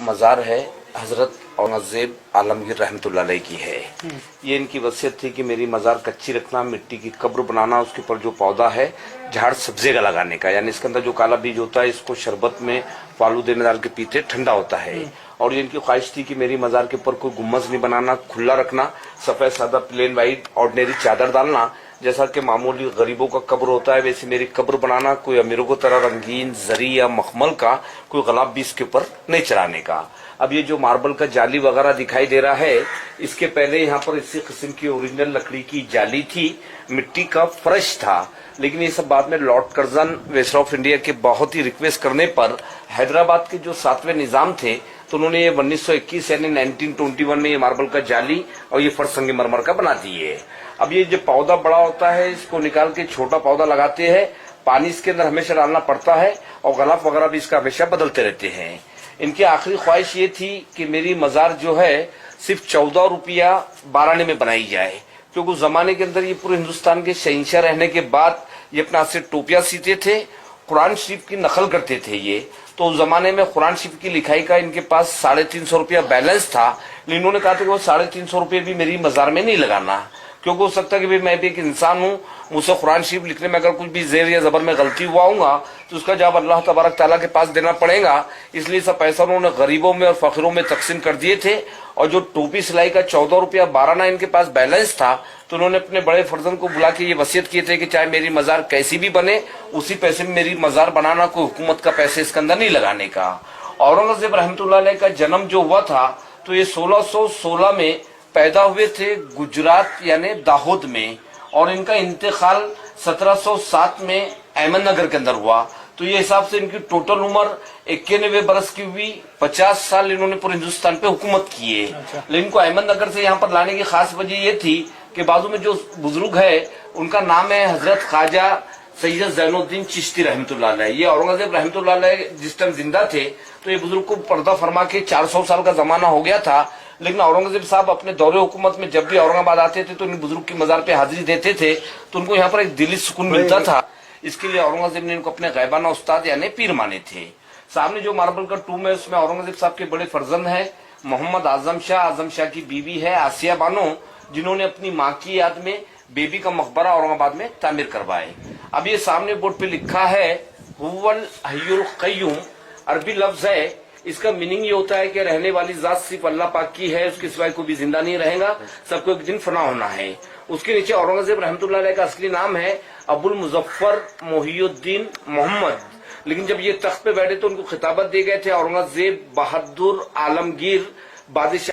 मज़ार है हज़रत औरंगज़ेब आलमगीर रहमतुल्लाह अलैह की है। ये इनकी वसीयत थी कि मेरी मज़ार कच्ची रखना, मिट्टी की कब्र बनाना, उसके ऊपर जो पौधा है झाड़ सब्जे का लगाने का, यानी इसके अंदर जो काला बीज होता है इसको शरबत में फालूदे में डाल के पीते, ठंडा होता है। और ये इनकी ख्वाहिश थी कि मेरी मज़ार के ऊपर कोई गुम्बज नहीं बनाना, खुला रखना, सफ़ेद सादा प्लेन वाइट ऑर्डिनरी चादर डालना, जैसा कि मामूली गरीबों का कब्र होता है वैसे मेरी कब्र बनाना, कोई अमीरों को तरह रंगीन जरी या मखमल का कोई गुलाब भी इसके ऊपर नहीं चढ़ाने का। अब ये जो मार्बल का जाली वगैरह दिखाई दे रहा है, इसके पहले यहाँ पर इसी किस्म की ओरिजिनल लकड़ी की जाली थी, मिट्टी का फर्श था, लेकिन ये सब बाद में Lord Curzon viceroy of India के बहुत ही रिक्वेस्ट करने पर हैदराबाद के जो 7वें निजाम थे तो उन्होंने ये 1921 यानी 1921 में ये मार्बल का जाली और ये फर्श संगमरमर का बना दिए। अब ये जो पौधा बड़ा होता है इसको निकाल के छोटा पौधा लगाते हैं, पानी इसके अंदर हमेशा डालना पड़ता है और गलाफ वगैरह भी इसका हमेशा बदलते रहते हैं। इनकी आखिरी ख्वाहिश ये थी कि मेरी मज़ार जो है सिर्फ 14 रुपया 12 आने में बनाई जाए, क्योंकि उस जमाने के अंदर ये पूरे हिंदुस्तान के शहंशाह रहने के बाद ये अपने हाथ से टोपियां सीते थे, कुरान शरीफ की नकल करते थे ये। तो उस जमाने में कुरान शरीफ की लिखाई का इनके पास 350 रुपया बैलेंस था, लेकिन इन्होंने कहा था कि वो 350 रुपये भी मेरी मज़ार में नहीं लगाना, क्योंकि हो सकता है कि भाई मैं भी एक इंसान हूँ, मुझसे कुरान शरीफ लिखने में अगर कुछ भी ज़ेर या ज़बर में गलती हुआ होगा तो उसका जवाब अल्लाह तबारक ताला के पास देना पड़ेगा। इसलिए सब पैसा उन्होंने गरीबों में और फकीरों में तकसीम कर दिए थे। और जो टोपी सिलाई का 14 रुपया 12 आना इनके पास बैलेंस था, तो उन्होंने अपने बड़े फर्जंद को बुला के ये वसीयत किए थे कि चाहे मेरी मज़ार कैसी भी बने उसी पैसे में मेरी मज़ार बनाना, कोई हुकूमत का पैसे इसके अंदर नहीं लगाने का। औरंगज़ेब रहमतुल्लाह अलैह का जन्म जो हुआ था तो ये 1616 में पैदा हुए थे गुजरात यानी दाहोद में, और इनका इंतकाल 1707 में अहमदनगर के अंदर हुआ। तो ये हिसाब से इनकी टोटल उम्र 91 बरस की हुई। 50 साल इन्होंने पूरे हिंदुस्तान पे हुकूमत की है। लेकिन इनको अहमदनगर से यहाँ पर लाने की खास वजह ये थी कि बाजू में जो बुजुर्ग है उनका नाम है हजरत ख्वाजा सैयद ज़ैनुद्दीन चिश्ती रहमतुल्लाह अलैह। ये औरंगज़ेब रहमतुल्लाह अलैह जिस टाइम जिंदा थे तो ये बुजुर्ग को पर्दा फरमा के 400 साल का जमाना हो गया था, लेकिन औरंगज़ेब साहब अपने दौरे हुकूमत में जब भी औरंगाबाद आते थे तो इन बुजुर्ग की मज़ार पे हाजिरी देते थे, तो उनको यहाँ पर एक दिली सुकून मिलता था। इसके लिए औरंगज़ेब ने इनको अपने गैबाना उस्ताद यानी पीर माने थे। सामने जो मार्बल का टूम है उसमें औरंगज़ेब साहब के बड़े फर्जंद है मोहम्मद आजम शाह की बीवी है आसिया बानो, जिन्होंने अपनी माँ की याद में बेबी का मकबरा औरंगाबाद में तामीर करवाए। अब ये सामने बोर्ड पे लिखा है हुवल हय्युल क़य्यूम, अरबी लफ्ज है, इसका मीनिंग ये होता है कि रहने वाली जात सिर्फ अल्लाह पाक की है, उसके सिवाय कोई भी जिंदा नहीं रहेगा, सबको एक दिन फना होना है। उसके नीचे औरंगज़ेब रहमतुल्लाह अलैह का असली नाम है अबुल मुज़फ़्फ़र मोहियुद्दीन मोहम्मद, लेकिन जब ये तख्त पे बैठे तो उनको खिताबत दिए गए थे औरंगज़ेब बहादुर आलमगीर बादशाह।